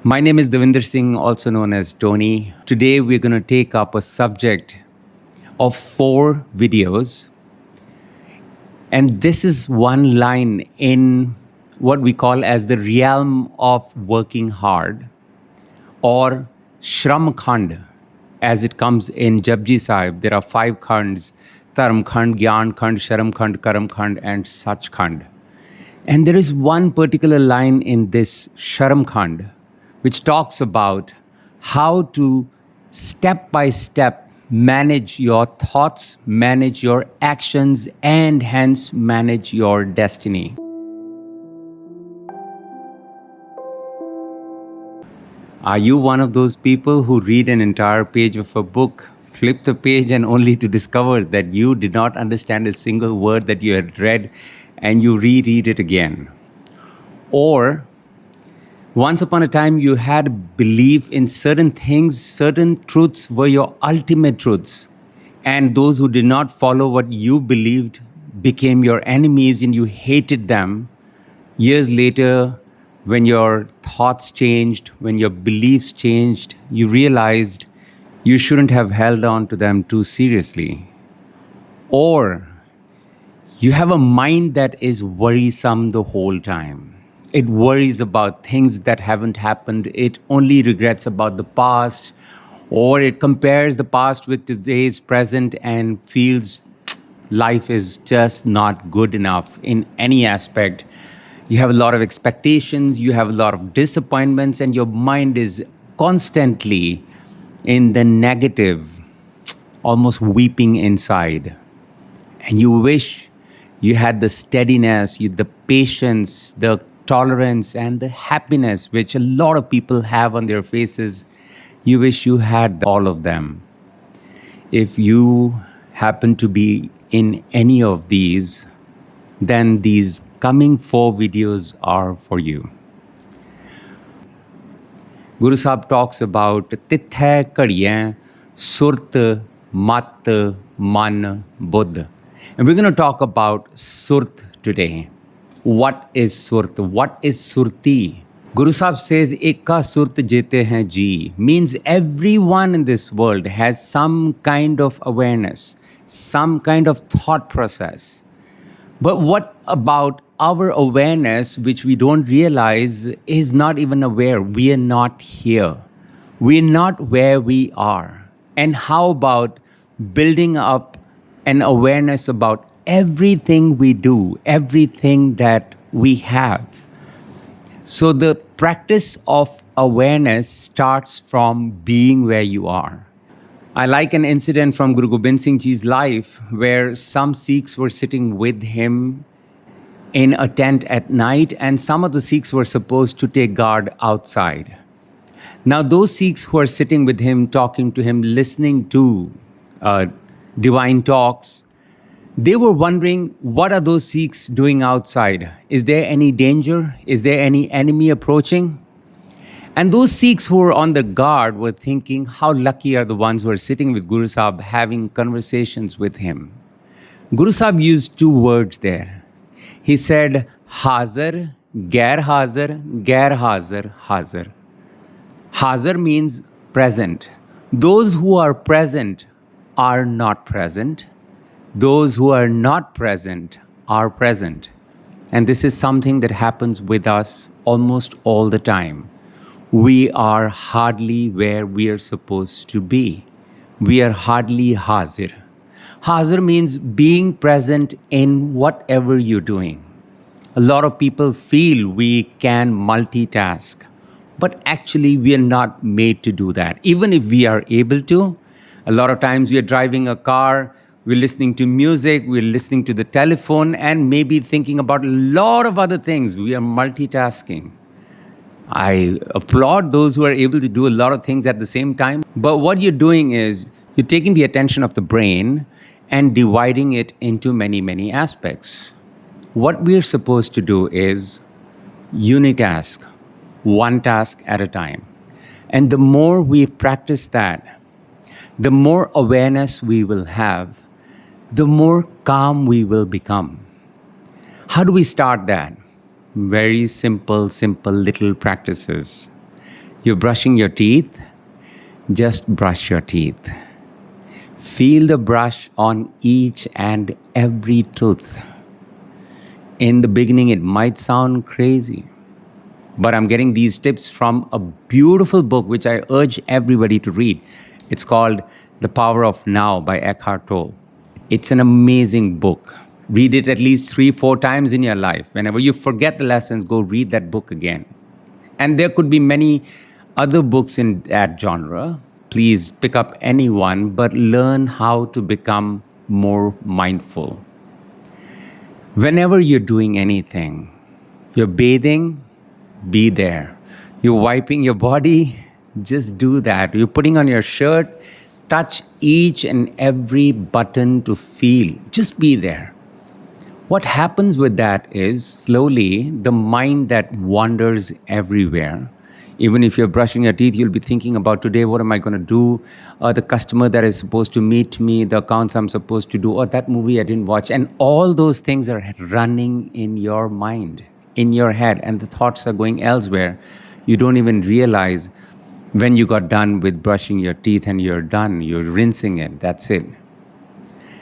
My name is Davinder Singh, also known as Tony. Today we're going to take up a subject of 4 videos. And this is one line in what we call as the realm of working hard, or Shram Khand, as it comes in Japji sahib. There are 5 khands: Dharm Khand, Gyan Khand, Sharam Khand, Karam Khand, and Sach Khand. And there is one particular line in this Sharam Khand which talks about how to step by step manage your thoughts, manage your actions, and hence manage your destiny. Are you one of those people who read an entire page of a book, flip the page, and only to discover that you did not understand a single word that you had read and you reread it again? Or once upon a time, you had belief in certain things, certain truths were your ultimate truths. And those who did not follow what you believed became your enemies and you hated them. Years later, when your thoughts changed, when your beliefs changed, you realized you shouldn't have held on to them too seriously. Or you have a mind that is worrisome the whole time. It worries about things that haven't happened. It only regrets about the past, or it compares the past with today's present and feels life is just not good enough in any aspect. You have a lot of expectations, you have a lot of disappointments, and your mind is constantly in the negative, almost weeping inside. And you wish you had the steadiness, the patience, the tolerance, and the happiness which a lot of people have on their faces. You wish you had all of them. If you happen to be in any of these, then these coming 4 videos are for you. Guru Sahib talks about Tithai Kadiyan, Surt, Mat, Man, Buddh. And we're going to talk about Surt today. What is Surt? What is Surti? Guru Sahib says, Ekka Surt jete hain ji, means everyone in this world has some kind of awareness, some kind of thought process. But what about our awareness, which we don't realize, is not even aware? We are not here. We are not where we are. And how about building up an awareness about everything we do, everything that we have? So the practice of awareness starts from being where you are. I like an incident from Guru Gobind Singh Ji's life where some Sikhs were sitting with him in a tent at night, and some of the Sikhs were supposed to take guard outside. Now those Sikhs who are sitting with him, talking to him, listening to divine talks, they were wondering, what are those Sikhs doing outside? Is there any danger? Is there any enemy approaching? And those Sikhs who were on the guard were thinking, how lucky are the ones who are sitting with Guru Sahib having conversations with him. Guru Sahib used 2 words there. He said, Hazar, Gair Hazar, Gair Hazar, Hazar. Hazar means present. Those who are present are not present. Those who are not present are present. And this is something that happens with us almost all the time. We are hardly where we are supposed to be. We are hardly hazir. Hazir means being present in whatever you're doing. A lot of people feel we can multitask, but actually we are not made to do that. Even if we are able to, a lot of times we are driving a car, we're listening to music, we're listening to the telephone, and maybe thinking about a lot of other things. We are multitasking. I applaud those who are able to do a lot of things at the same time. But what you're doing is you're taking the attention of the brain and dividing it into many, many aspects. What we're supposed to do is unitask, one task at a time. And the more we practice that, the more awareness we will have, the more calm we will become. How do we start that? Very simple little practices. You're brushing your teeth, just brush your teeth. Feel the brush on each and every tooth. In the beginning, it might sound crazy, but I'm getting these tips from a beautiful book which I urge everybody to read. It's called The Power of Now by Eckhart Tolle. It's an amazing book. Read it at least 3-4 times in your life. Whenever you forget the lessons, go read that book again. And there could be many other books in that genre. Please pick up any one, but learn how to become more mindful. Whenever you're doing anything, you're bathing, be there. You're wiping your body, just do that. You're putting on your shirt, touch each and every button to feel. Just be there. What happens with that is slowly the mind that wanders everywhere. Even if you're brushing your teeth, you'll be thinking about today, what am I going to do? The customer that is supposed to meet me, the accounts I'm supposed to do, or that movie I didn't watch. And all those things are running in your mind, in your head, and the thoughts are going elsewhere. You don't even realize when you got done with brushing your teeth and you're done, you're rinsing it, that's it.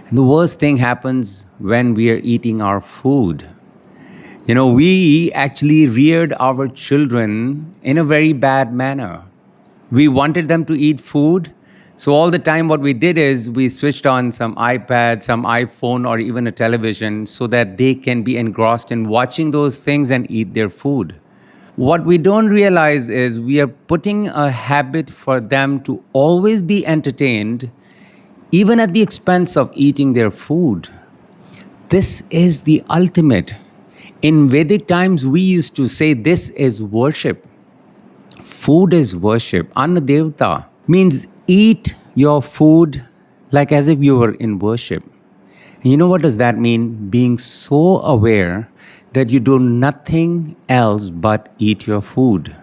And the worst thing happens when we are eating our food. We actually reared our children in a very bad manner. We wanted them to eat food. So all the time what we did is we switched on some iPad, some iPhone, or even a television so that they can be engrossed in watching those things and eat their food. What we don't realize is we are putting a habit for them to always be entertained, even at the expense of eating their food. This is the ultimate. In Vedic times, we used to say this is worship. Food is worship. Anna Devta means eat your food like as if you were in worship. And you know what does that mean? Being so aware that you do nothing else but eat your food.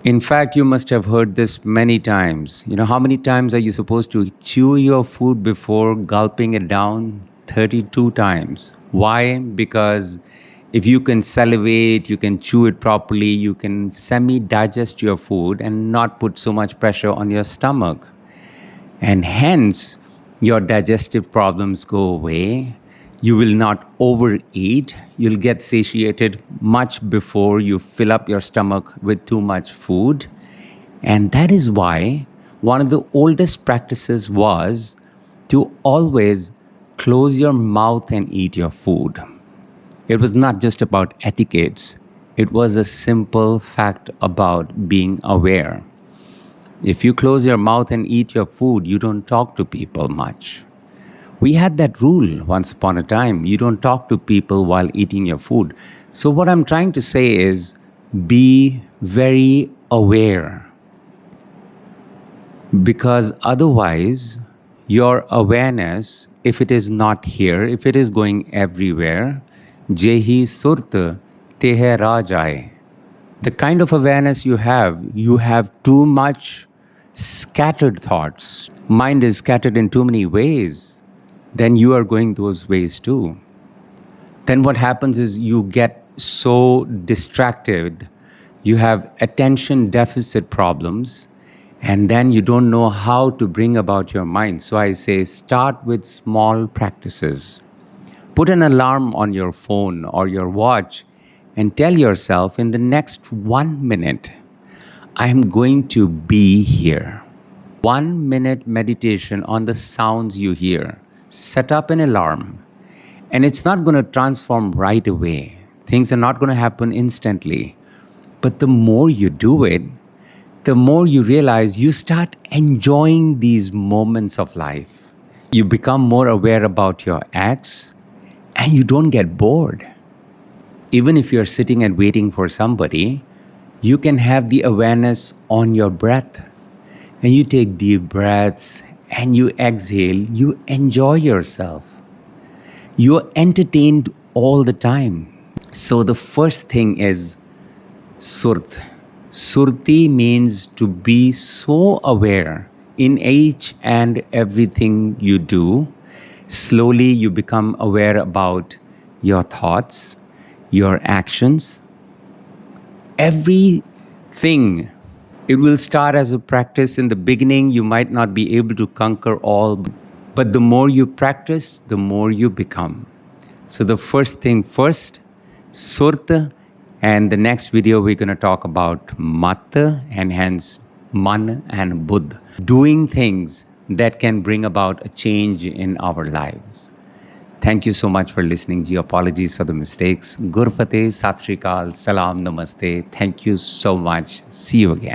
In fact, you must have heard this many times. How many times are you supposed to chew your food before gulping it down? 32 times. Why? Because if you can salivate, you can chew it properly, you can semi-digest your food and not put so much pressure on your stomach. And hence, your digestive problems go away. You will not overeat. You'll get satiated much before you fill up your stomach with too much food. And that is why one of the oldest practices was to always close your mouth and eat your food. It was not just about etiquettes. It was a simple fact about being aware. If you close your mouth and eat your food, you don't talk to people much. We had that rule once upon a time. You don't talk to people while eating your food. So what I'm trying to say is be very aware. Because otherwise, your awareness, if it is not here, if it is going everywhere, Jehi Surt Tehe Rajai. The kind of awareness you have too much scattered thoughts. Mind is scattered in too many ways. Then you are going those ways too. Then what happens is you get so distracted. You have attention deficit problems. And then you don't know how to bring about your mind. So I say start with small practices. Put an alarm on your phone or your watch and tell yourself in the next 1 minute, I am going to be here. 1 minute meditation on the sounds you hear. Set up an alarm. And it's not going to transform right away. Things are not going to happen instantly. But the more you do it, the more you realize you start enjoying these moments of life. You become more aware about your acts and you don't get bored. Even if you're sitting and waiting for somebody, you can have the awareness on your breath. And you take deep breaths and you exhale, you enjoy yourself. You're entertained all the time. So the first thing is Surt. Surti means to be so aware in each and everything you do. Slowly you become aware about your thoughts, your actions. Everything It will start as a practice. In the beginning, you might not be able to conquer all, but the more you practice, the more you become. So the first thing first, Surta, and the next video we're going to talk about Mata and hence Man and Buddha. Doing things that can bring about a change in our lives. Thank you so much for listening. Ji, apologies for the mistakes. Gur Fateh, Sat Sri Akal, Salam, Namaste. Thank you so much. See you again.